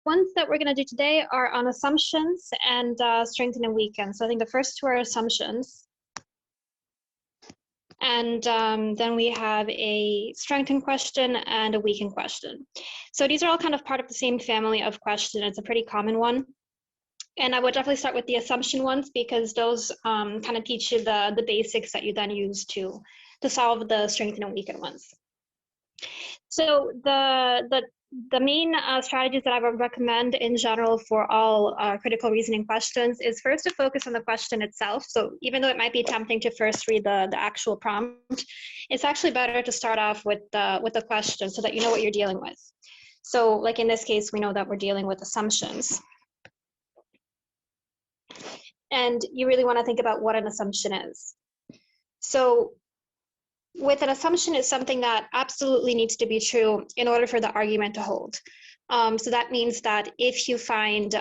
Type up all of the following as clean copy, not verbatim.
ones that we're going to do today are on assumptions and strengthen and weaken. So I think the first two are assumptions. And then we have a strengthen question and a weaken question. So these are all kind of part of the same family of question. It's a pretty common one. And I would definitely start with the assumption ones because those kind of teach you the basics that you then use to solve the strengthen and weaken ones. So the main strategies that I would recommend in general for all critical reasoning questions is first to focus on the question itself. So even though it might be tempting to first read the actual prompt, it's actually better to start off with the question so that you know what you're dealing with. So like in this case, we know that we're dealing with assumptions. And you really want to think about what an assumption is. So with an assumption, it's something that absolutely needs to be true in order for the argument to hold. So that means that if you find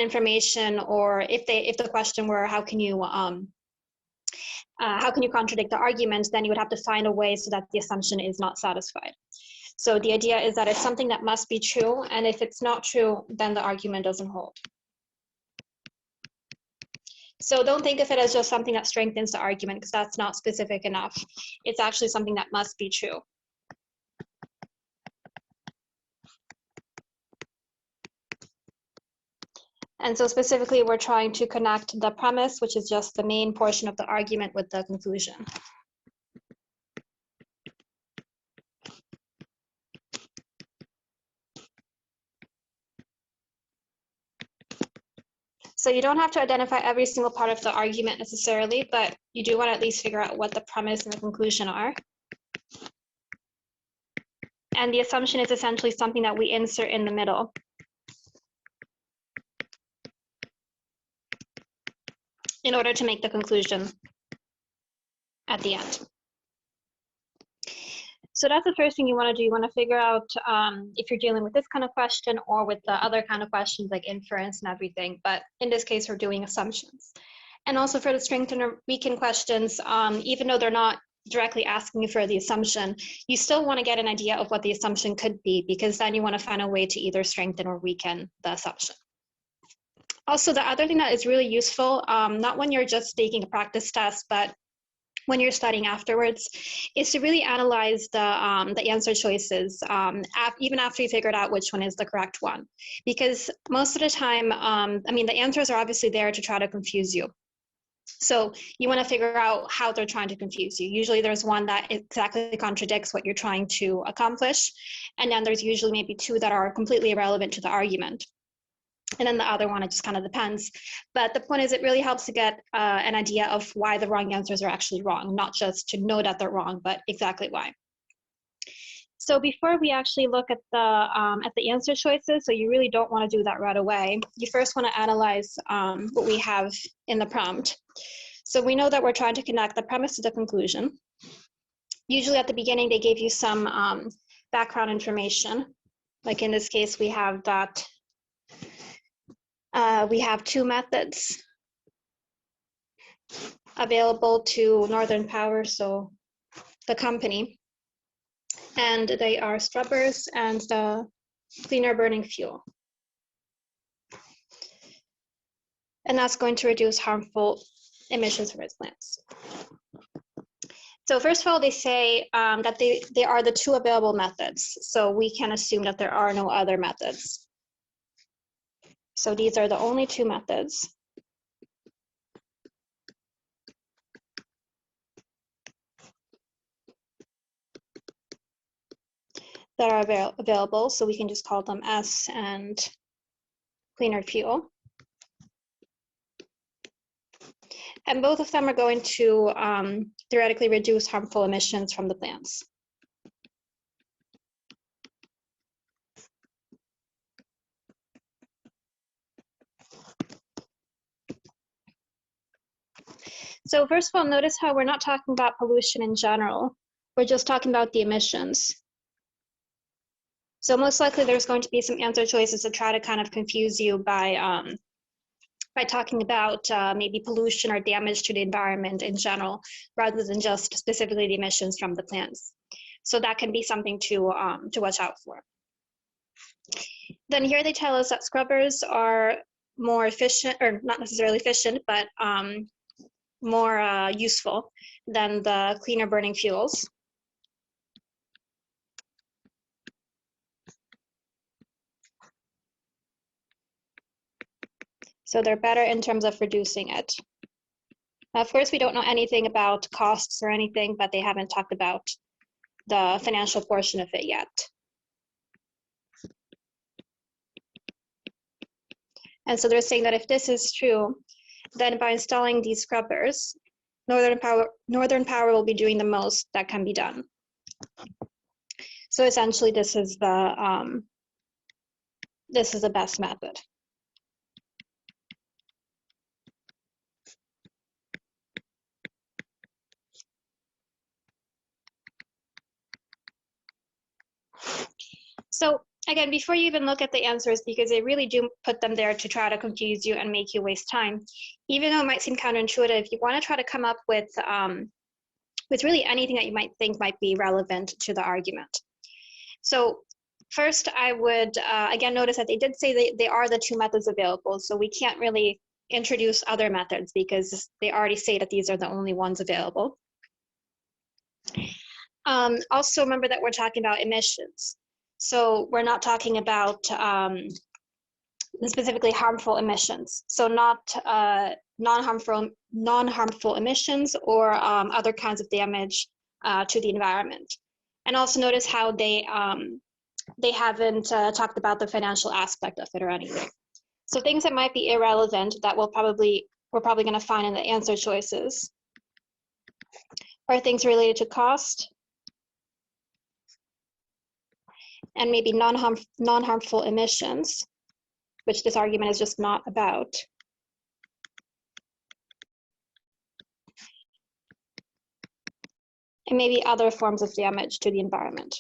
information, or if the question were how can you contradict the argument, then you would have to find a way so that the assumption is not satisfied. So the idea is that it's something that must be true, and if it's not true, then the argument doesn't hold. So don't think of it as just something that strengthens the argument, because that's not specific enough. It's actually something that must be true. And so specifically, we're trying to connect the premise, which is just the main portion of the argument, with the conclusion. So you don't have to identify every single part of the argument necessarily, but you do want to at least figure out what the premise and the conclusion are. And the assumption is essentially something that we insert in the middle. In order to make the conclusion at the end. So that's the first thing you want to do. You want to figure out if you're dealing with this kind of question or with the other kind of questions like inference and everything. But in this case, we're doing assumptions. And also for the strengthen or weaken questions, even though they're not directly asking you for the assumption, you still want to get an idea of what the assumption could be, because then you want to find a way to either strengthen or weaken the assumption. Also, the other thing that is really useful, not when you're just taking a practice test, but when you're studying afterwards, is to really analyze the answer choices, even after you figured out which one is the correct one. Because most of the time, I mean, the answers are obviously there to try to confuse you. So you want to figure out how they're trying to confuse you. Usually there's one that exactly contradicts what you're trying to accomplish. And then there's usually maybe two that are completely irrelevant to the argument. And then the other one, it just kind of depends. But the point is, it really helps to get an idea of why the wrong answers are actually wrong, not just to know that they're wrong, but exactly why. So before we actually look at the answer choices, so you really don't want to do that right away. You first want to analyze what we have in the prompt. So we know that we're trying to connect the premise to the conclusion. Usually at the beginning, they gave you some background information. Like in this case, we have that we have two methods available to Northern Power, so the company, and they are scrubbers and the cleaner burning fuel. And that's going to reduce harmful emissions from its plants. So first of all, they say that they are the two available methods, so we can assume that there are no other methods. So these are the only two methods. That are available, so we can just call them S and cleaner fuel. And both of them are going to theoretically reduce harmful emissions from the plants. So first of all, notice how we're not talking about pollution in general. We're just talking about the emissions. So most likely there's going to be some answer choices to try to kind of confuse you by talking about maybe pollution or damage to the environment in general, rather than just specifically the emissions from the plants. So that can be something to watch out for. Then here they tell us that scrubbers are more efficient, or not necessarily efficient, but more useful than the cleaner burning fuels. So they're better in terms of reducing it. Of course, we don't know anything about costs or anything, but they haven't talked about the financial portion of it yet. And so they're saying that if this is true, then by installing these scrubbers, Northern Power will be doing the most that can be done. So essentially, this is the best method. So again, before you even look at the answers, because they really do put them there to try to confuse you and make you waste time, even though it might seem counterintuitive, you want to try to come up with really anything that you might think might be relevant to the argument. So first, I would, again, notice that they did say they are the two methods available, so we can't really introduce other methods because they already say that these are the only ones available. Also, remember that we're talking about emissions. So we're not talking about specifically harmful emissions. So not non-harmful emissions or other kinds of damage to the environment. And also notice how they haven't talked about the financial aspect of it or anything. So things that might be irrelevant that we're probably going to find in the answer choices are things related to cost, and maybe non-harmful emissions, which this argument is just not about. And maybe other forms of damage to the environment.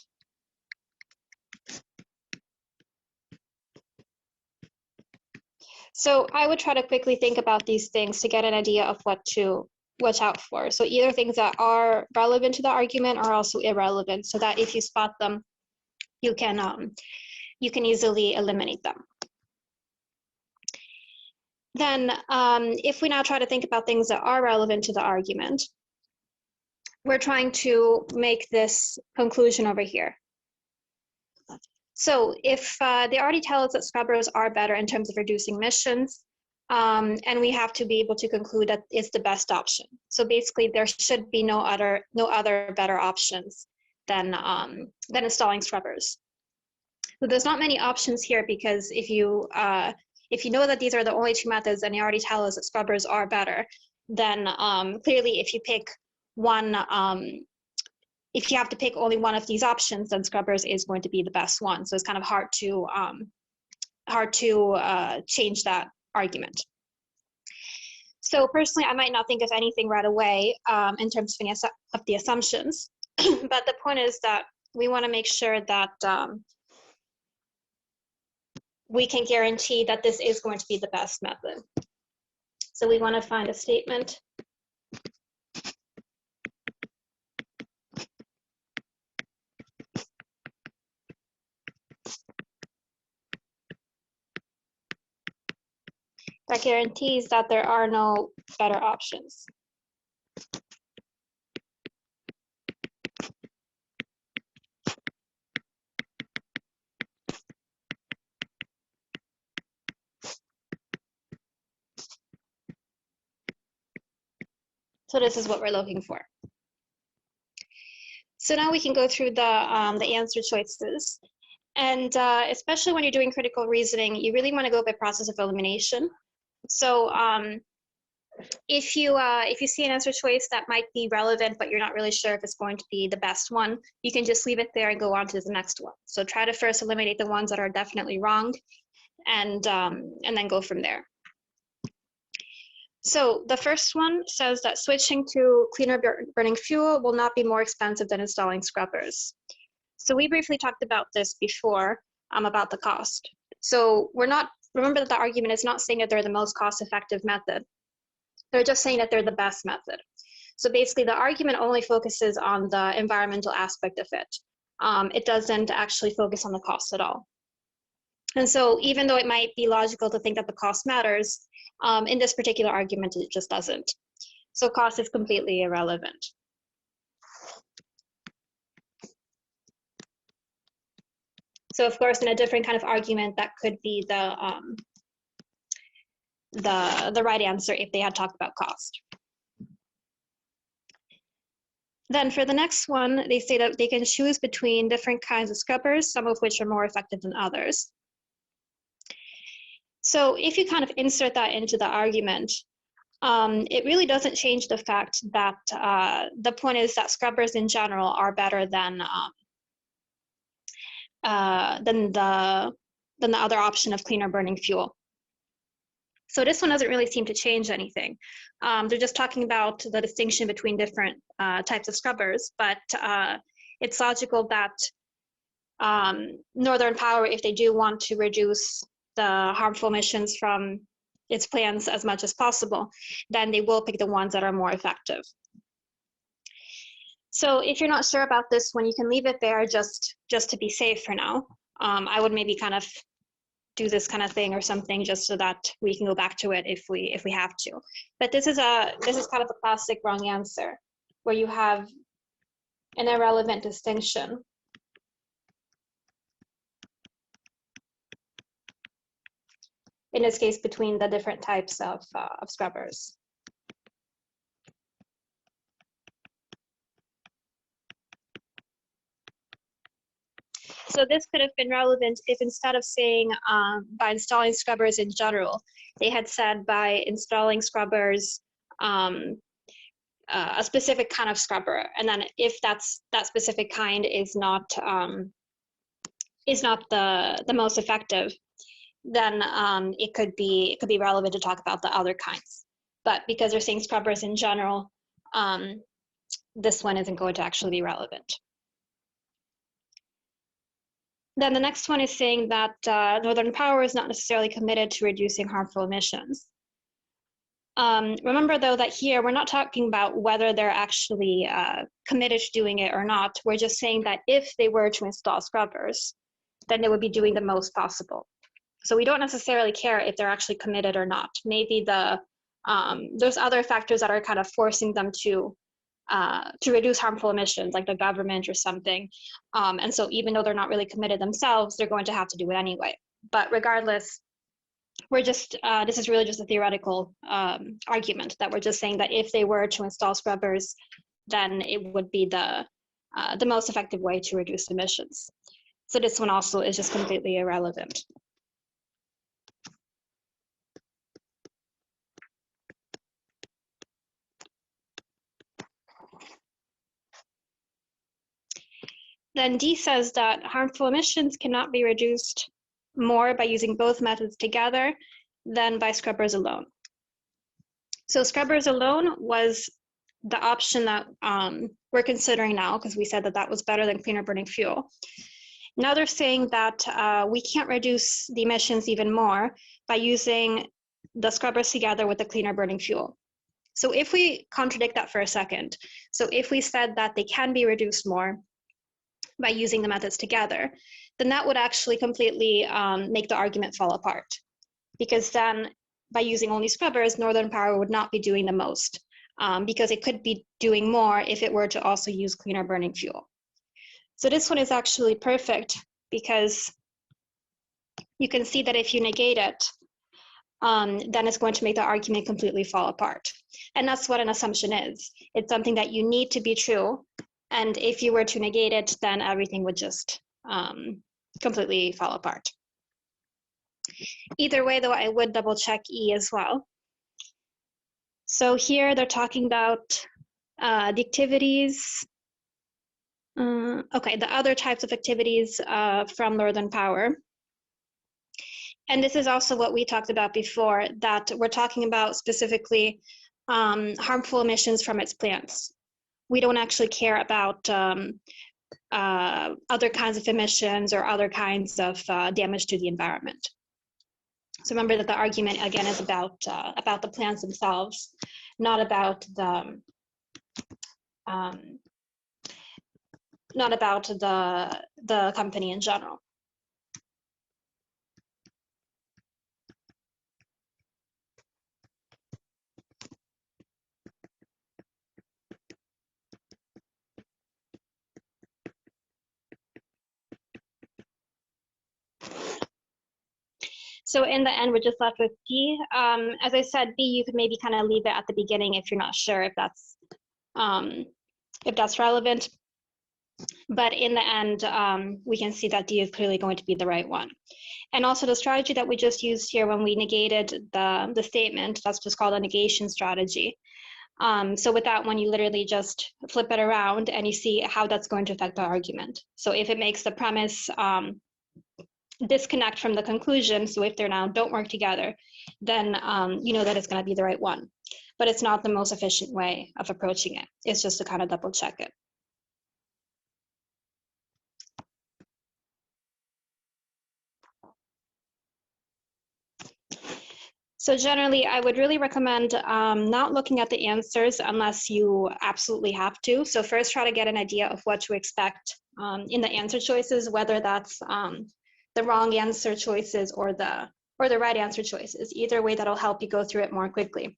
So I would try to quickly think about these things to get an idea of what to watch out for. So either things that are relevant to the argument or also irrelevant, so that if you spot them, you can easily eliminate them. Then if we now try to think about things that are relevant to the argument, we're trying to make this conclusion over here. So if they already tell us that scrubbers are better in terms of reducing emissions, and we have to be able to conclude that it's the best option. So basically, there should be no other better options than installing scrubbers. So there's not many options here, because if you know that these are the only two methods and you already tell us that scrubbers are better, then clearly if you pick one, if you have to pick only one of these options, then scrubbers is going to be the best one. So it's kind of hard to change that argument. So personally, I might not think of anything right away in terms of the assumptions, but the point is that we want to make sure that we can guarantee that this is going to be the best method. So we want to find a statement that guarantees that there are no better options. So this is what we're looking for. So now we can go through the answer choices. And especially when you're doing critical reasoning, you really want to go by process of elimination. So if you see an answer choice that might be relevant, but you're not really sure if it's going to be the best one, you can just leave it there and go on to the next one. So try to first eliminate the ones that are definitely wrong, and then go from there. So the first one says that switching to cleaner burning fuel will not be more expensive than installing scrubbers. So we briefly talked about this before, about the cost. So remember that the argument is not saying that they're the most cost-effective method. They're just saying that they're the best method. So basically the argument only focuses on the environmental aspect of it. It doesn't actually focus on the cost at all. And so even though it might be logical to think that the cost matters, in this particular argument, it just doesn't. So cost is completely irrelevant. So of course, in a different kind of argument, that could be the right answer if they had talked about cost. Then for the next one, they say that they can choose between different kinds of scrubbers, some of which are more effective than others. So if you kind of insert that into the argument, it really doesn't change the fact that the point is that scrubbers in general are better than the other option of cleaner burning fuel. So this one doesn't really seem to change anything. They're just talking about the distinction between different types of scrubbers, but it's logical that Northern Power, if they do want to reduce the harmful emissions from its plants as much as possible, then they will pick the ones that are more effective. So if you're not sure about this one, you can leave it there just to be safe for now. I would maybe kind of do this kind of thing or something just so that we can go back to it if we have to. But this is kind of a classic wrong answer where you have an irrelevant distinction. In this case, between the different types of scrubbers. So this could have been relevant if instead of saying by installing scrubbers in general, they had said by installing scrubbers, a specific kind of scrubber, and then if that specific kind is not the most effective, then it could be relevant to talk about the other kinds. But because they're saying scrubbers in general, this one isn't going to actually be relevant. Then the next one is saying that Northern Power is not necessarily committed to reducing harmful emissions. Remember, though, that here we're not talking about whether they're actually committed to doing it or not. We're just saying that if they were to install scrubbers, then they would be doing the most possible. So we don't necessarily care if they're actually committed or not. Maybe there's other factors that are kind of forcing them to reduce harmful emissions, like the government or something. And so even though they're not really committed themselves, they're going to have to do it anyway. But regardless, we're just, this is really just a theoretical argument that we're just saying that if they were to install scrubbers, then it would be the most effective way to reduce emissions. So this one also is just completely irrelevant. Then D says that harmful emissions cannot be reduced more by using both methods together than by scrubbers alone. So scrubbers alone was the option that we're considering now, because we said that that was better than cleaner burning fuel. Now they're saying that we can't reduce the emissions even more by using the scrubbers together with the cleaner burning fuel. So if we contradict that for a second, so if we said that they can be reduced more by using the methods together, then that would actually completely make the argument fall apart. Because then by using only scrubbers, Northern Power would not be doing the most, because it could be doing more if it were to also use cleaner burning fuel. So this one is actually perfect because you can see that if you negate it, then it's going to make the argument completely fall apart. And that's what an assumption is. It's something that you need to be true. And if you were to negate it, then everything would just completely fall apart. Either way, though, I would double check E as well. So here they're talking about the activities. Okay, the other types of activities from Northern Power. And this is also what we talked about before, that we're talking about specifically harmful emissions from its plants. We don't actually care about other kinds of emissions or other kinds of damage to the environment. So remember that the argument again is about the plants themselves, not about the company in general. So in the end, we're just left with D. As I said, B, you could maybe kind of leave it at the beginning if you're not sure if that's relevant. But in the end, we can see that D is clearly going to be the right one. And also the strategy that we just used here when we negated the statement, that's just called a negation strategy. So with that one, you literally just flip it around and you see how that's going to affect the argument. So if it makes the premise disconnect from the conclusion, so if they now don't work together, then you know that it's going to be the right one. But it's not the most efficient way of approaching it. It's just to kind of double check it. So generally, I would really recommend not looking at the answers unless you absolutely have to. So first try to get an idea of what to expect in the answer choices, whether that's the wrong answer choices or the right answer choices. Either way, that'll help you go through it more quickly.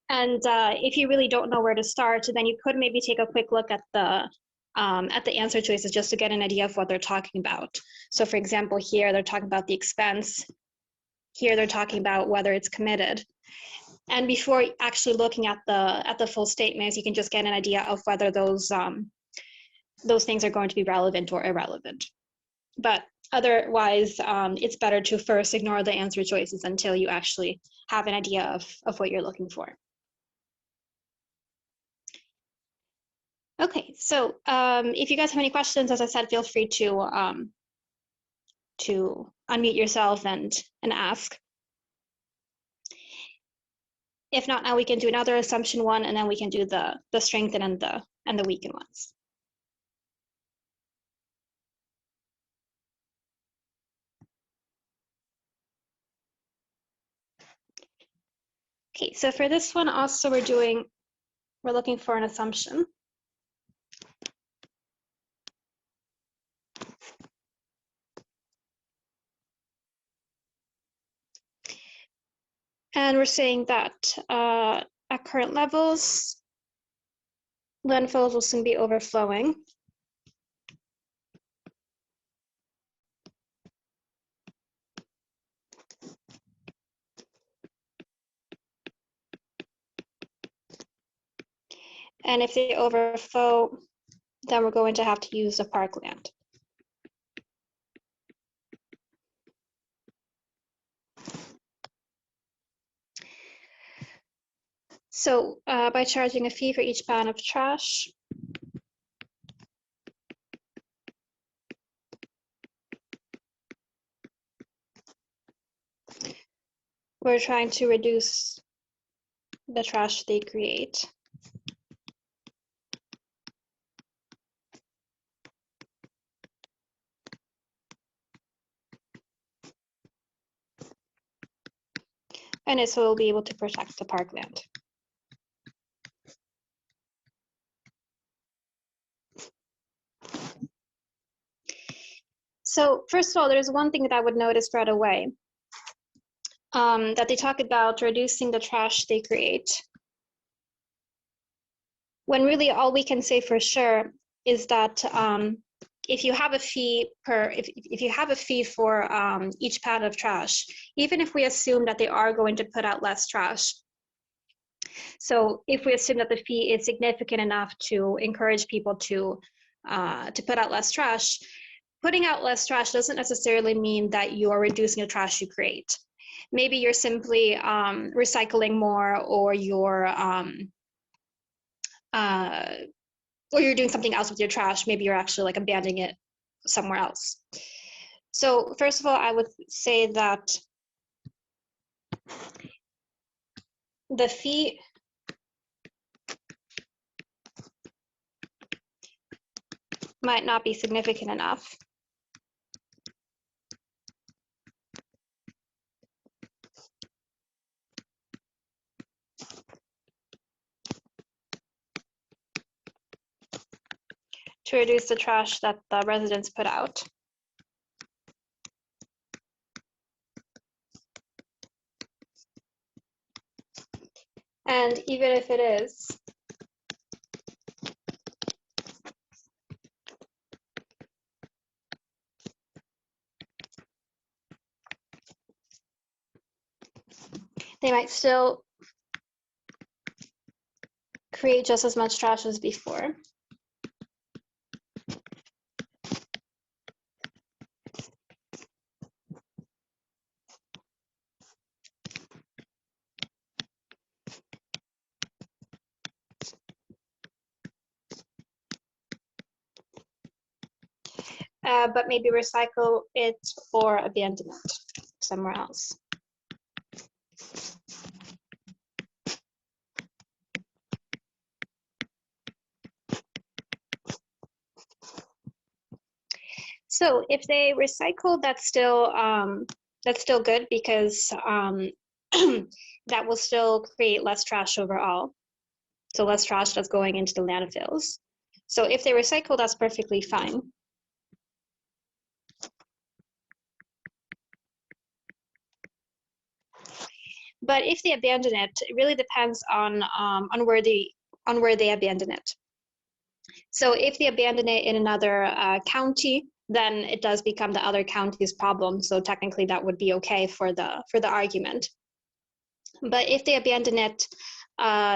And if you really don't know where to start, then you could maybe take a quick look at the answer choices just to get an idea of what they're talking about. So for example, here they're talking about the expense. Here they're talking about whether it's committed. And before actually looking at the full statements, you can just get an idea of whether those things are going to be relevant or irrelevant. But otherwise, it's better to first ignore the answer choices until you actually have an idea of what you're looking for. Okay, so if you guys have any questions, as I said, feel free to unmute yourself and ask. If not, now we can do another assumption one, and then we can do the strengthen and the weaken ones. Okay, so for this one also we're looking for an assumption. And we're saying that at current levels, landfills will soon be overflowing. And if they overflow, then we're going to have to use the parkland. So by charging a fee for each pound of trash, we're trying to reduce the trash they create. And so we'll be able to protect the parkland. So first of all, there's one thing that I would notice right away, that they talk about reducing the trash they create, when really all we can say for sure is that if you have a fee if you have a fee for each pound of trash, even if we assume that they are going to put out less trash, so if we assume that the fee is significant enough to encourage people to put out less trash, putting out less trash doesn't necessarily mean that you are reducing the trash you create. Maybe you're simply recycling more, or you're doing something else with your trash. Maybe you're actually like abandoning it somewhere else. So first of all, I would say that the fee might not be significant enough to reduce the trash that the residents put out. And even if it is, they might still create just as much trash as before. But maybe recycle it or abandon it somewhere else. So if they recycle, that's still good because that will still create less trash overall. So less trash that's going into the landfills. So if they recycle, that's perfectly fine. But if they abandon it, it really depends on where they abandon it. So if they abandon it in another county, then it does become the other county's problem. So technically, that would be okay for the argument. But if they abandon it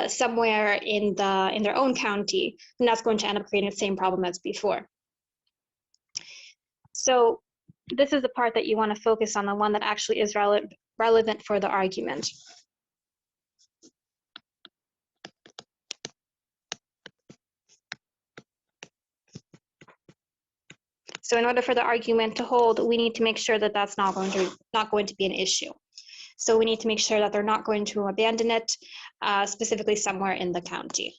somewhere in their own county, then that's going to end up creating the same problem as before. So this is the part that you want to focus on, the one that actually is relevant for the argument. So in order for the argument to hold, we need to make sure that that's not going to be an issue. So we need to make sure that they're not going to abandon it, specifically somewhere in the county.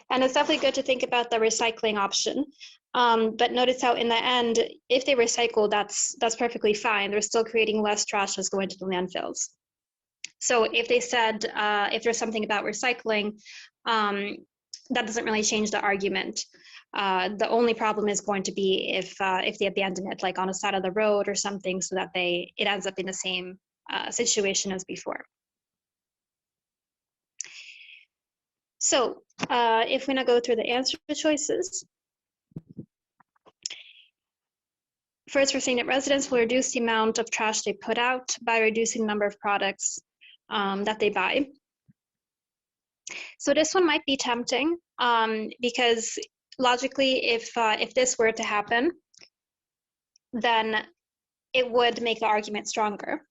And it's definitely good to think about the recycling option. But notice how in the end, if they recycle, that's perfectly fine. They're still creating less trash that's going to the landfills. So if they said, if there's something about recycling, that doesn't really change the argument. The only problem is going to be if they abandon it, like on a side of the road or something, so that it ends up in the same situation as before. So if we now go through the answer choices. First, we're saying that residents will reduce the amount of trash they put out by reducing the number of products that they buy. So this one might be tempting because logically, if this were to happen, then it would make the argument stronger.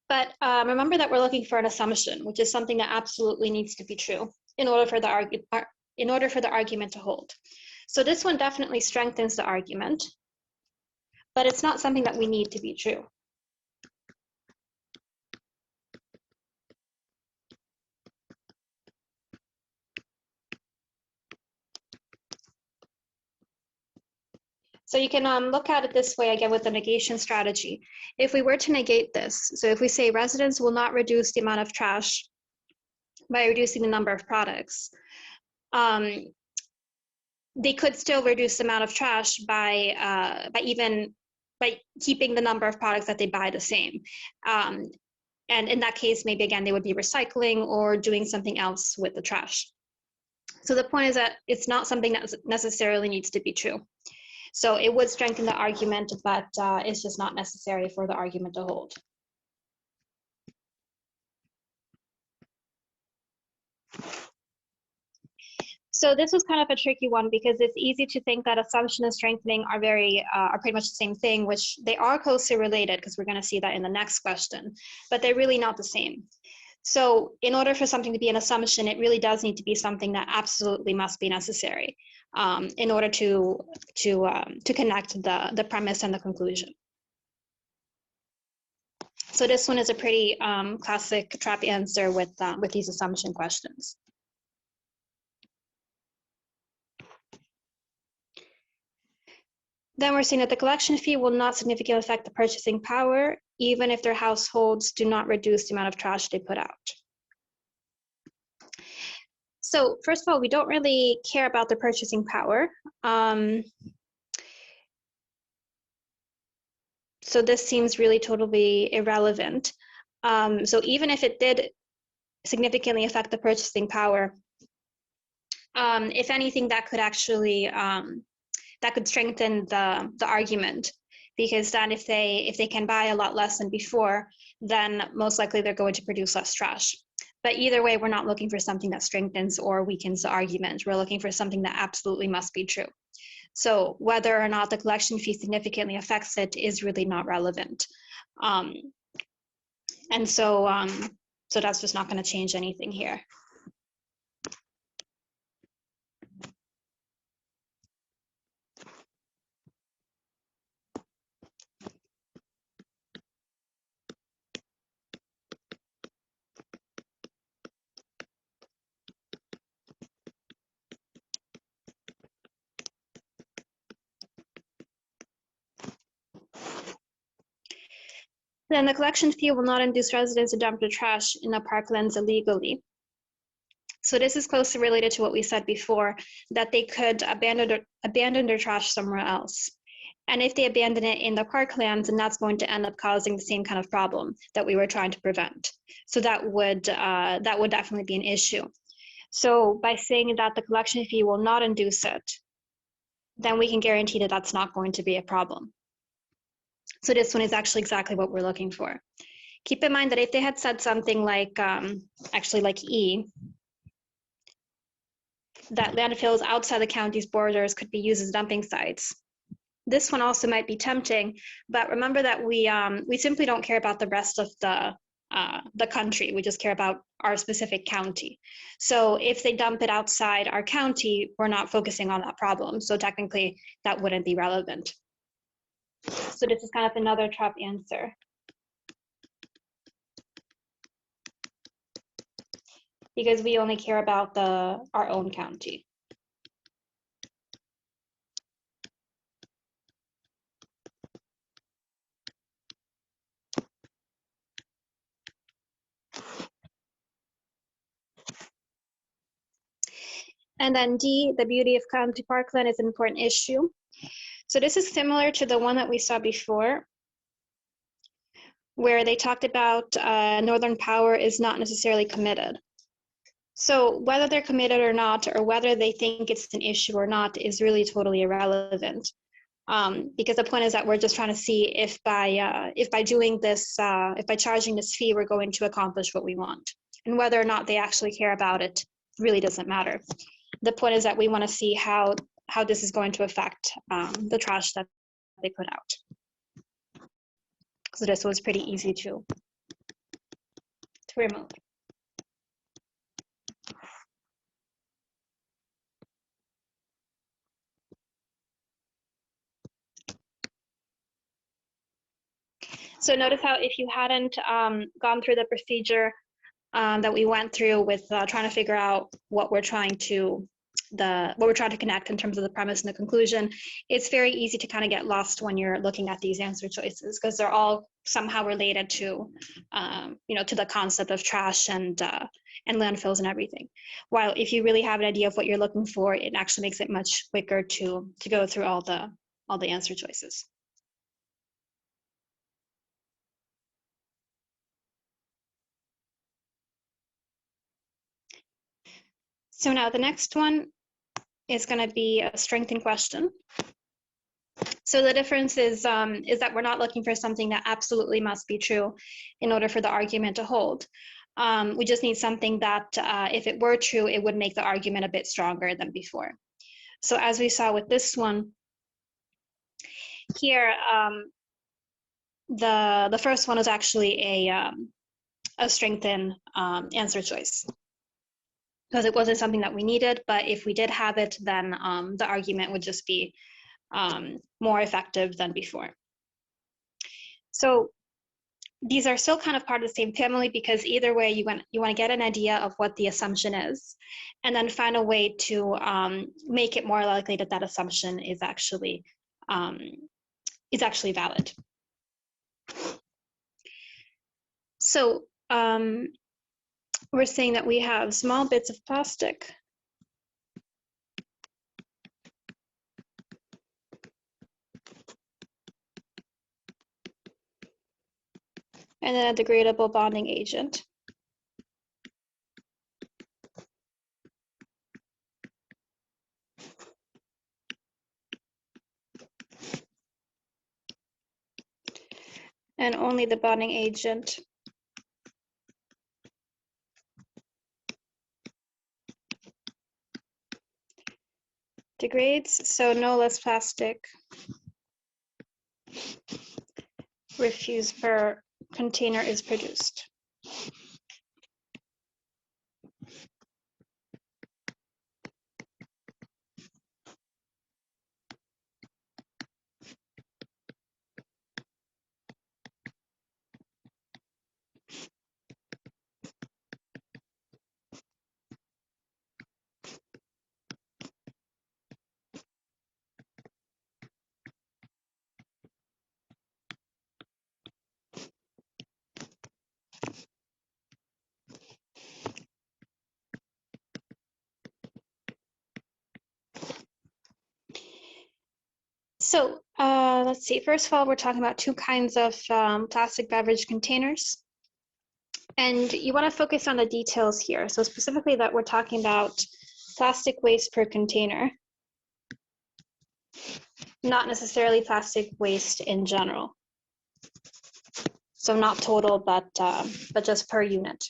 But remember that we're looking for an assumption, which is something that absolutely needs to be true in order for the argument to hold. So this one definitely strengthens the argument, but it's not something that we need to be true. So you can look at it this way again with the negation strategy. If we were to negate this, so if we say residents will not reduce the amount of trash by reducing the number of products, they could still reduce the amount of trash by keeping the number of products that they buy the same. And in that case, maybe again, they would be recycling or doing something else with the trash. So the point is that it's not something that necessarily needs to be true. So it would strengthen the argument, but it's just not necessary for the argument to hold. So this was kind of a tricky one because it's easy to think that assumption and strengthening are pretty much the same thing, which they are closely related because we're going to see that in the next question, but they're really not the same. So in order for something to be an assumption, it really does need to be something that absolutely must be necessary in order to connect the premise and the conclusion. So this one is a pretty classic trap answer with these assumption questions. Then we're seeing that the collection fee will not significantly affect the purchasing power, even if their households do not reduce the amount of trash they put out. So first of all, we don't really care about the purchasing power. So this seems really totally irrelevant. So even if it did significantly affect the purchasing power, if anything, that could actually that could strengthen the argument, because then if they can buy a lot less than before, then most likely they're going to produce less trash. But either way, we're not looking for something that strengthens or weakens the argument. We're looking for something that absolutely must be true. So whether or not the collection fee significantly affects it is really not relevant. And so that's just not going to change anything here. Then the collection fee will not induce residents to dump their trash in the parklands illegally. So this is closely related to what we said before, that they could abandon their trash somewhere else. And if they abandon it in the parklands, then that's going to end up causing the same kind of problem that we were trying to prevent. So that would definitely be an issue. So by saying that the collection fee will not induce it, then we can guarantee that that's not going to be a problem. So this one is actually exactly what we're looking for. Keep in mind that if they had said something like, actually like E, that landfills outside the county's borders could be used as dumping sites, this one also might be tempting, but remember that we simply don't care about the rest of the country. We just care about our specific county. So if they dump it outside our county, we're not focusing on that problem. So technically, that wouldn't be relevant. So this is kind of another trap answer. Because we only care about our own county. And then D, the beauty of county parkland is an important issue. So this is similar to the one that we saw before, where they talked about Northern Power is not necessarily committed. So whether they're committed or not, or whether they think it's an issue or not, is really totally irrelevant. Because the point is that we're just trying to see if by doing this, if by charging this fee, we're going to accomplish what we want. And whether or not they actually care about it really doesn't matter. The point is that we want to see how this is going to affect the trash that they put out. So this was pretty easy to remove. So notice how if you hadn't gone through the procedure that we went through with trying to figure out what we're trying to connect in terms of the premise and the conclusion, it's very easy to kind of get lost when you're looking at these answer choices, because they're all somehow related to to the concept of trash and landfills and everything. While if you really have an idea of what you're looking for, it actually makes it much quicker to go through all the answer choices. So now the next one is going to be a strengthened question. So the difference is that we're not looking for something that absolutely must be true in order for the argument to hold. We just need something that if it were true, it would make the argument a bit stronger than before. So as we saw with this one here, the first one is actually a strengthened answer choice, because it wasn't something that we needed, but if we did have it, then the argument would just be more effective than before. So these are still kind of part of the same family, because either way you want to get an idea of what the assumption is, and then find a way to make it more likely that that assumption is actually valid. So we're saying that we have small bits of plastic and then a degradable bonding agent. And only the bonding agent degrades, so no less plastic refuse per container is produced. So let's see, first of all, we're talking about two kinds of plastic beverage containers. And you want to focus on the details here. So specifically that we're talking about plastic waste per container, not necessarily plastic waste in general. So not total, but just per unit.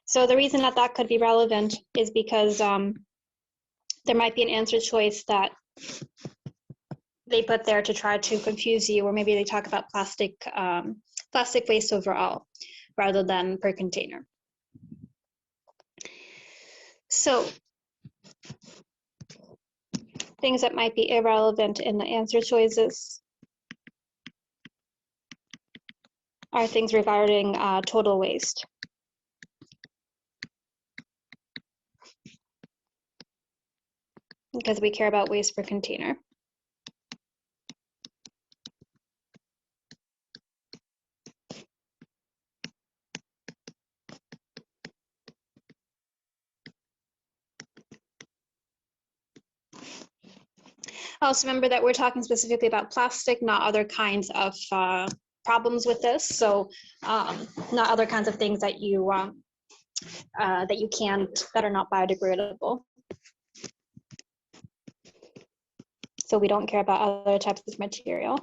So the reason that that could be relevant is because there might be an answer choice that they put there to try to confuse you, or maybe they talk about plastic waste overall rather than per container. So things that might be irrelevant in the answer choices are things regarding total waste. Because we care about waste per container. Also remember that we're talking specifically about plastic, not other kinds of problems with this. So not other kinds of things that you can't, that are not biodegradable. So we don't care about other types of material.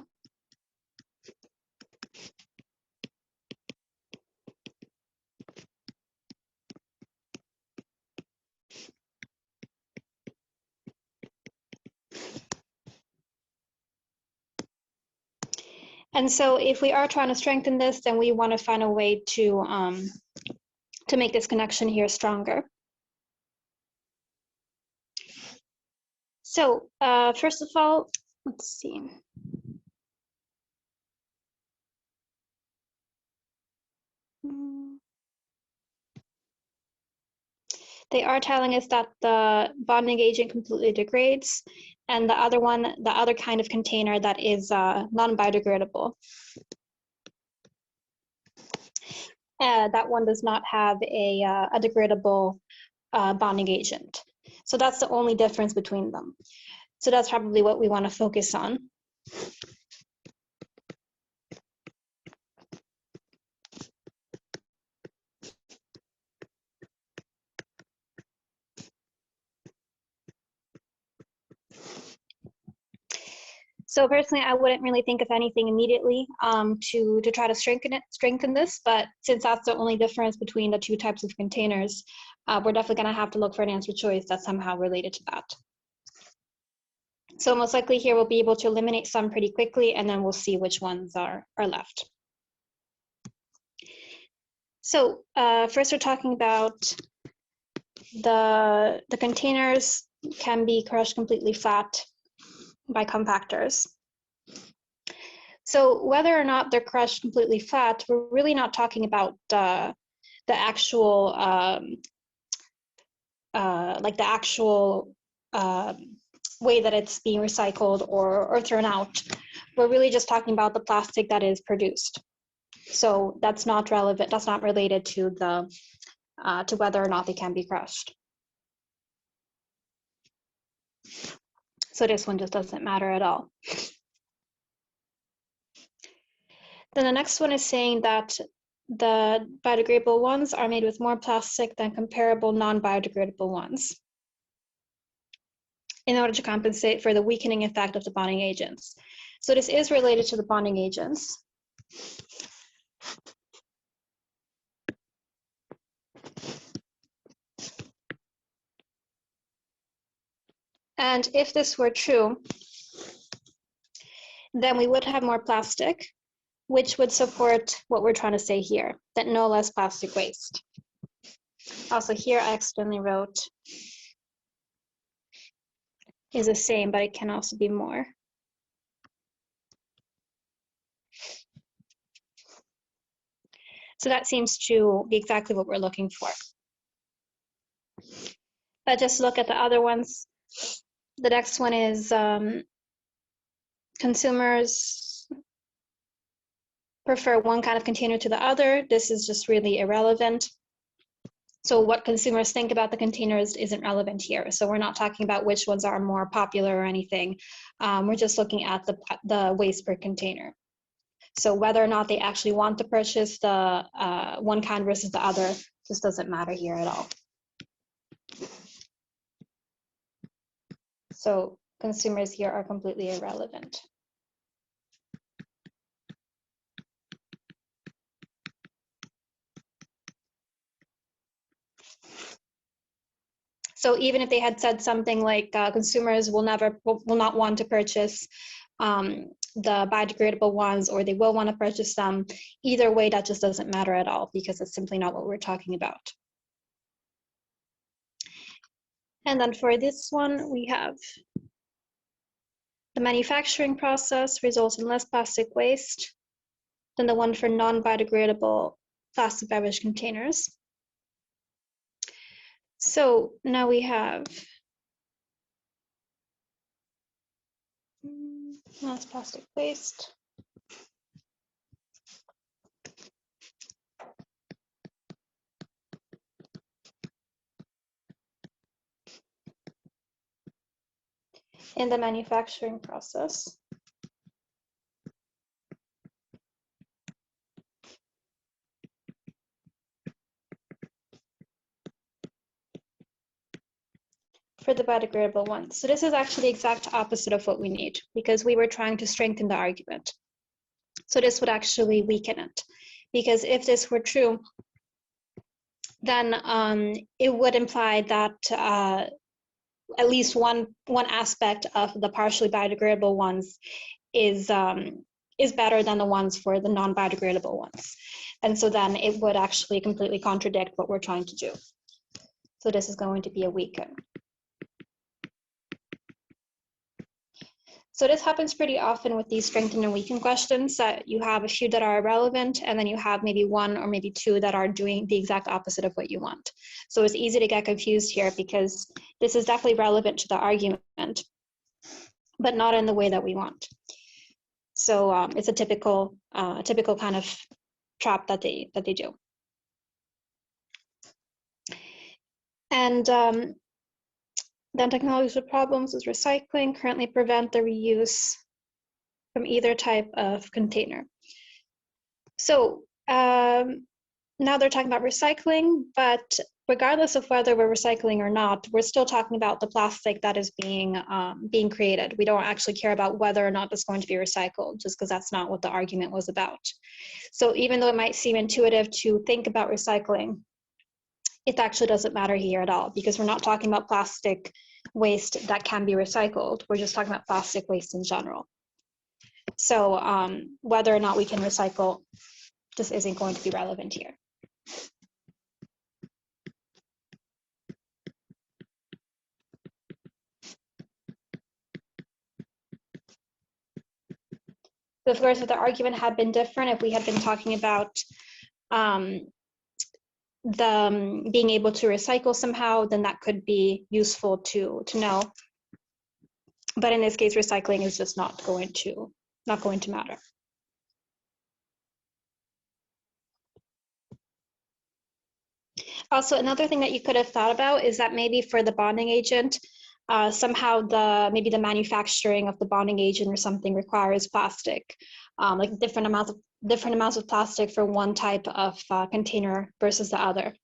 And so if we are trying to strengthen this, then we want to find a way to make this connection here stronger. So first of all, let's see. They are telling us that the bonding agent completely degrades, and the other one, the other kind of container that is non-biodegradable. That one does not have a degradable bonding agent. So that's the only difference between them. So that's probably what we want to focus on. So personally, I wouldn't really think of anything immediately to try to strengthen this, but since that's the only difference between the two types of containers, we're definitely going to have to look for an answer choice that's somehow related to that. So most likely here we'll be able to eliminate some pretty quickly, and then we'll see which ones are left. So first we're talking about the containers can be crushed completely flat by compactors. So whether or not they're crushed completely flat, we're really not talking about the actual way that it's being recycled or thrown out. We're really just talking about the plastic that is produced. So that's not relevant. That's not related to the to whether or not they can be crushed. So this one just doesn't matter at all. Then the next one is saying that the biodegradable ones are made with more plastic than comparable non-biodegradable ones in order to compensate for the weakening effect of the bonding agents. So this is related to the bonding agents. And if this were true, then we would have more plastic, which would support what we're trying to say here, that no less plastic waste. Also here I accidentally wrote is the same, but it can also be more. So that seems to be exactly what we're looking for. But just look at the other ones. The next one is consumers prefer one kind of container to the other. This is just really irrelevant. So what consumers think about the containers isn't relevant here. So we're not talking about which ones are more popular or anything. We're just looking at the waste per container. So whether or not they actually want to purchase the one kind versus the other just doesn't matter here at all. So consumers here are completely irrelevant. So even if they had said something like consumers will not want to purchase the biodegradable ones, or they will want to purchase them, either way, that just doesn't matter at all because it's simply not what we're talking about. And then for this one, we have the manufacturing process results in less plastic waste than the one for non-biodegradable plastic beverage containers. So now we have less plastic waste. In the manufacturing process. For the biodegradable ones. So this is actually the exact opposite of what we need because we were trying to strengthen the argument. So this would actually weaken it, because if this were true, then it would imply that at least one aspect of the partially biodegradable ones is better than the ones for the non-biodegradable ones. And so then it would actually completely contradict what we're trying to do. So this is going to be a weaken. So this happens pretty often with these strengthen and weaken questions, that you have a few that are irrelevant, and then you have maybe one or maybe two that are doing the exact opposite of what you want. So it's easy to get confused here because this is definitely relevant to the argument, but not in the way that we want. So it's a typical kind of trap that they do. And then technologies with problems with recycling currently prevent the reuse from either type of container. So now they're talking about recycling, but regardless of whether we're recycling or not, we're still talking about the plastic that is being created. We don't actually care about whether or not it's going to be recycled, just because that's not what the argument was about. So even though it might seem intuitive to think about recycling, it actually doesn't matter here at all, because we're not talking about plastic waste that can be recycled. We're just talking about plastic waste in general. So whether or not we can recycle just isn't going to be relevant here. So of course, if the argument had been different, if we had been talking about being able to recycle somehow, then that could be useful to know. But in this case, recycling is just not going to matter. Also, another thing that you could have thought about is that maybe for the bonding agent, somehow maybe the manufacturing of the bonding agent or something requires plastic, like different amounts different amounts of plastic for one type of container versus the other.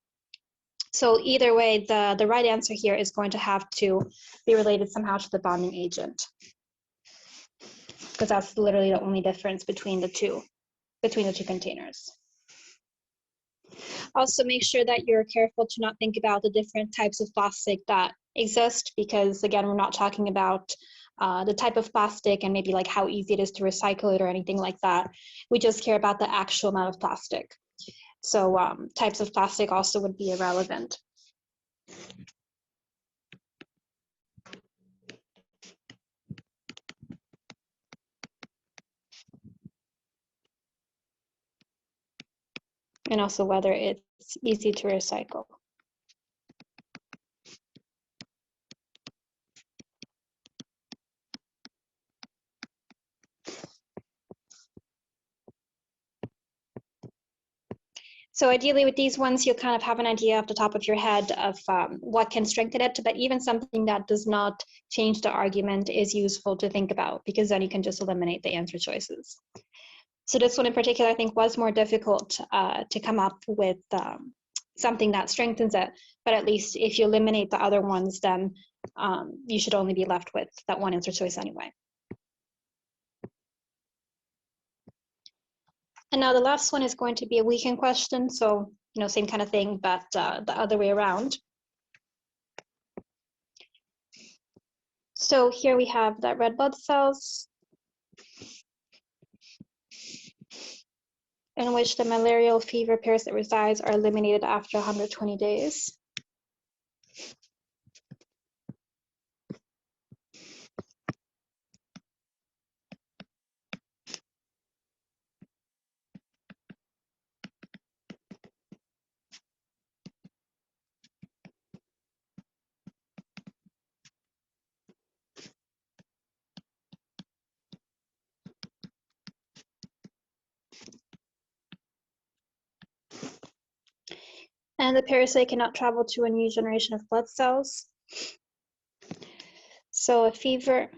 So either way, the right answer here is going to have to be related somehow to the bonding agent, because that's literally the only difference between the two containers. Also, make sure that you're careful to not think about the different types of plastic that exist, because again, we're not talking about the type of plastic and maybe like how easy it is to recycle it or anything like that. We just care about the actual amount of plastic. So types of plastic also would be irrelevant. And also whether it's easy to recycle. So ideally with these ones, you'll kind of have an idea off the top of your head of what can strengthen it, but even something that does not change the argument is useful to think about, because then you can just eliminate the answer choices. So this one in particular, I think, was more difficult to come up with something that strengthens it, but at least if you eliminate the other ones, then you should only be left with that one answer choice anyway. And now the last one is going to be a weekend question. So, you know, same kind of thing, but the other way around. So here we have that red blood cells in which the malarial fever parasite resides are eliminated after 120 days. And the parasite cannot travel to a new generation of blood cells. So a fever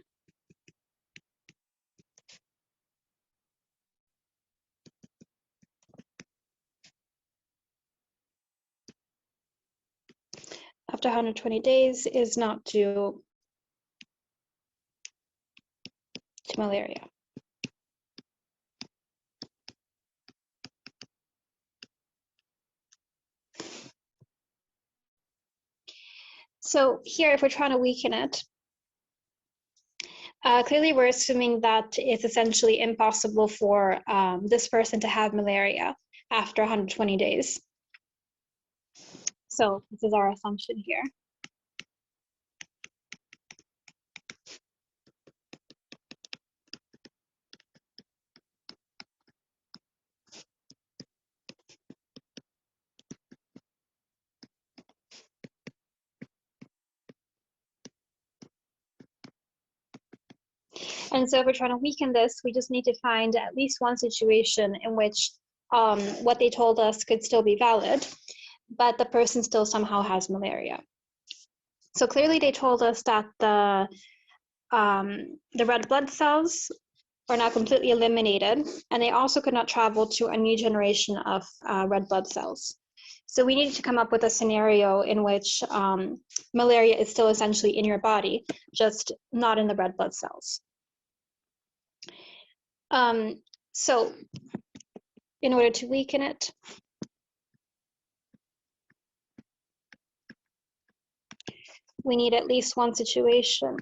after 120 days is not due to malaria. So here, if we're trying to weaken it, clearly we're assuming that it's essentially impossible for this person to have malaria after 120 days. So this is our assumption here. And so if we're trying to weaken this, we just need to find at least one situation in which what they told us could still be valid, but the person still somehow has malaria. So clearly they told us that the red blood cells are now completely eliminated, and they also could not travel to a new generation of red blood cells. So we needed to come up with a scenario in which malaria is still essentially in your body, just not in the red blood cells. So in order to weaken it, we need at least one situation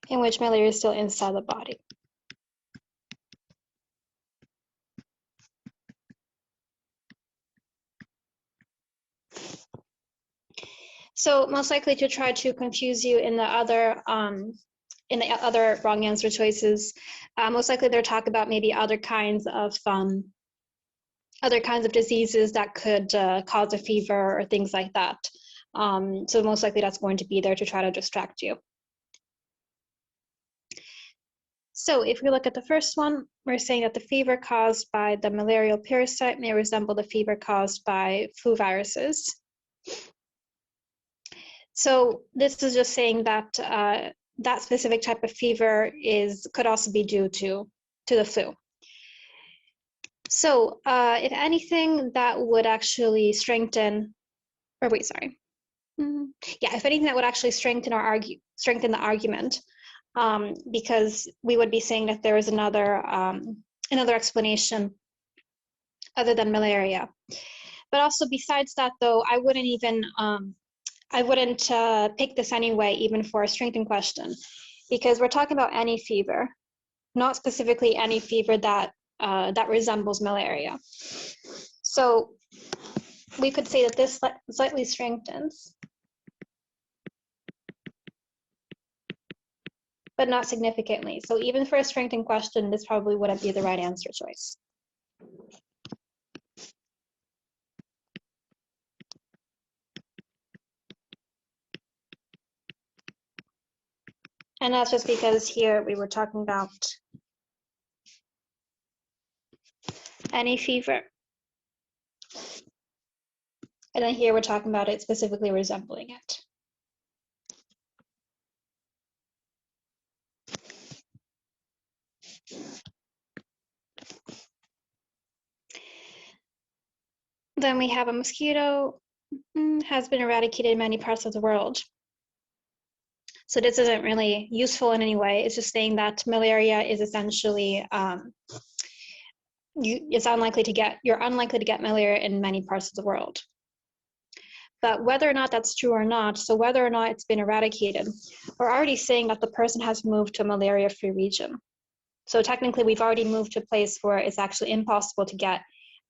in which malaria is still inside the body. So most likely to try to confuse you in the other wrong answer choices, most likely they're talking about maybe other kinds of diseases that could cause a fever or things like that. So most likely that's going to be there to try to distract you. So if we look at the first one, we're saying that the fever caused by the malarial parasite may resemble the fever caused by flu viruses. So this is just saying that that specific type of fever could also be due to the flu. So if anything, that would actually strengthen, or wait, sorry. Yeah, if anything, that would actually strengthen the argument, because we would be saying that there is another explanation other than malaria. But also besides that, though, I wouldn't pick this anyway, even for a strengthened question, because we're talking about any fever, not specifically any fever that resembles malaria. So we could say that this slightly strengthens, but not significantly. So even for a strengthened question, this probably wouldn't be the right answer choice. And that's just because here we were talking about any fever. And then here we're talking about it specifically resembling it. Then we have a mosquito has been eradicated in many parts of the world. So this isn't really useful in any way. It's just saying that malaria is essentially you're unlikely to get malaria in many parts of the world. But whether or not that's true or not, so whether or not it's been eradicated, we're already saying that the person has moved to a malaria-free region. So technically, we've already moved to a place where it's actually impossible to get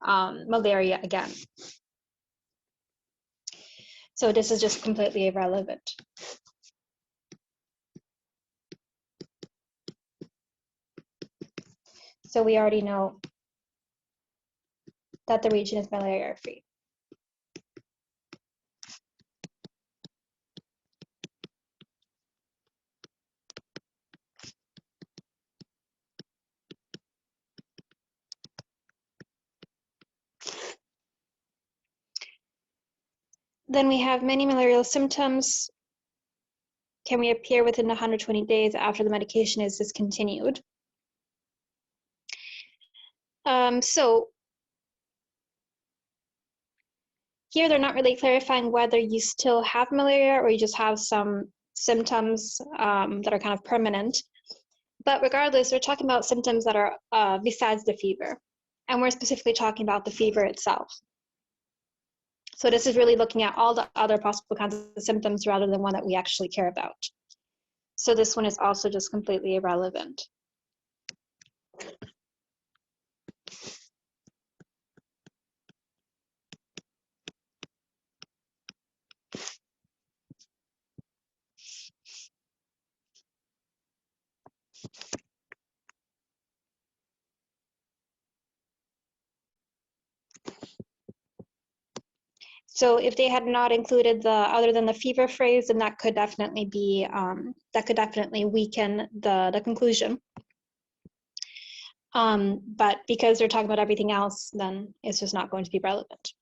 malaria again. So this is just completely irrelevant. So we already know that the region is malaria-free. Then we have many malarial symptoms can reappear within 120 days after the medication is discontinued. So here they're not really clarifying whether you still have malaria or you just have some symptoms that are kind of permanent. But regardless, we're talking about symptoms that are besides the fever. And we're specifically talking about the fever itself. So this is really looking at all the other possible kinds of symptoms rather than one that we actually care about. So this one is also just completely irrelevant. So if they had not included the other than the fever phrase, then that could definitely be weaken the conclusion. But because they're talking about everything else, then it's just not going to be relevant.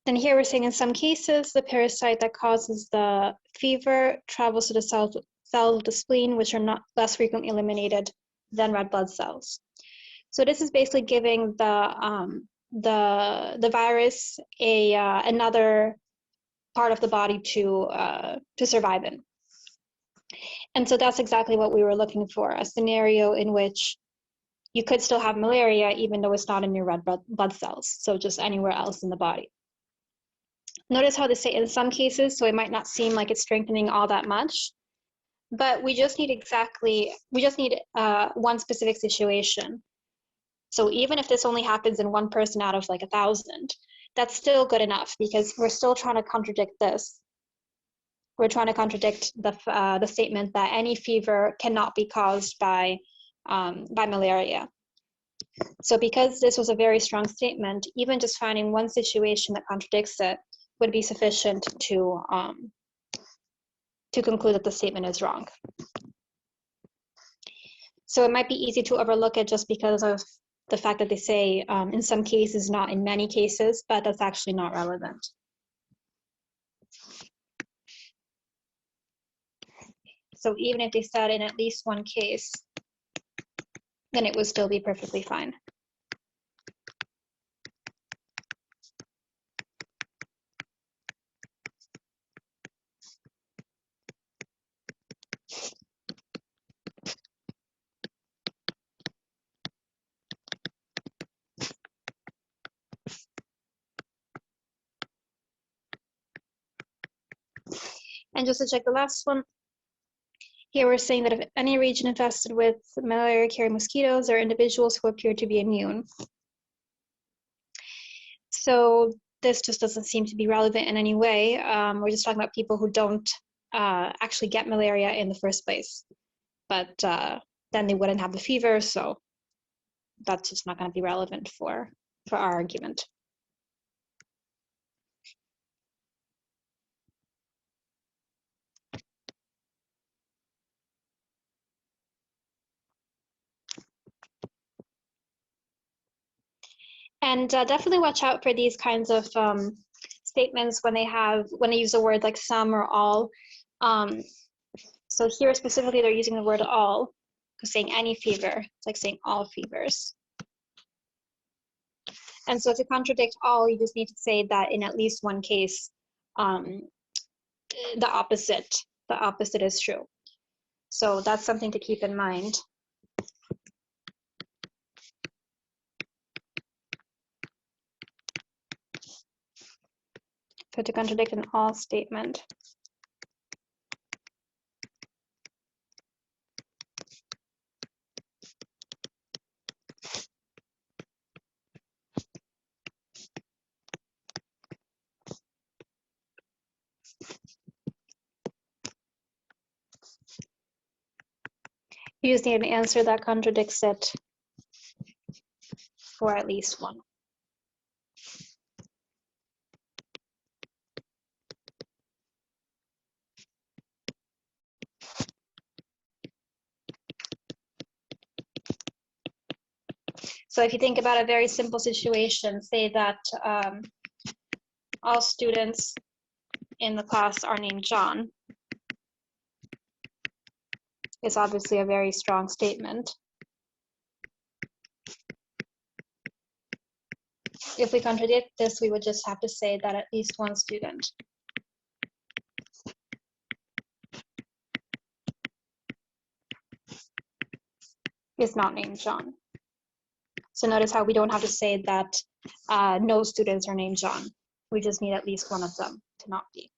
Then here we're saying in some cases, the parasite that causes the fever travels to the cells of the spleen, which are not less frequently eliminated than red blood cells. So this is basically giving the virus another part of the body to survive in. And so that's exactly what we were looking for, a scenario in which you could still have malaria even though it's not in your red blood cells, so just anywhere else in the body. Notice how they say in some cases, so it might not seem like it's strengthening all that much, but we just need one specific situation. So even if this only happens in one person out of like 1,000, that's still good enough because we're still trying to contradict this. We're trying to contradict the statement that any fever cannot be caused by malaria. So because this was a very strong statement, even just finding one situation that contradicts it would be sufficient to conclude that the statement is wrong. So it might be easy to overlook it just because of the fact that they say in some cases, not in many cases, but that's actually not relevant. So even if they said in at least one case, then it would still be perfectly fine. And just to check the last one, here we're saying that if any region infested with malaria-carrying mosquitoes, there are individuals who appear to be immune. So this just doesn't seem to be relevant in any way. We're just talking about people who don't actually get malaria in the first place, but then they wouldn't have the fever, so that's just not going to be relevant for our argument. And definitely watch out for these kinds of statements when they use a word like some or all. So here specifically, they're using the word all, because saying any fever, it's like saying all fevers. And so to contradict all, you just need to say that in at least one case, the opposite is true. So that's something to keep in mind. So to contradict an all statement, you just need an answer that contradicts it for at least one. So if you think about a very simple situation, say that all students in the class are named John. It's obviously a very strong statement. If we contradict this, we would just have to say that at least one student is not named John. So notice how we don't have to say that no students are named John. We just need at least one of them to not be.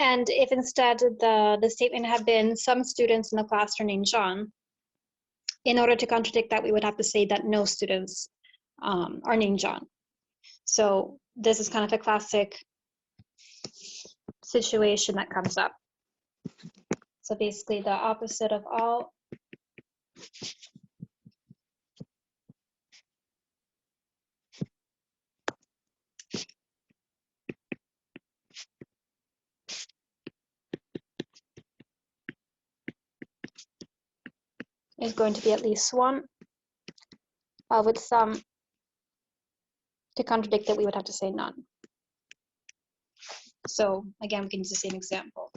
And if instead the statement had been some students in the class are named John, in order to contradict that, we would have to say that no students are named John. So this is kind of a classic situation that comes up. So basically the opposite of all is going to be at least one, with some, to contradict it, we would have to say none. So again, we can use the same example.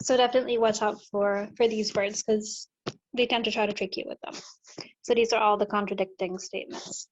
So definitely watch out for these words, because they tend to try to trick you with them. So these are all the contradicting statements.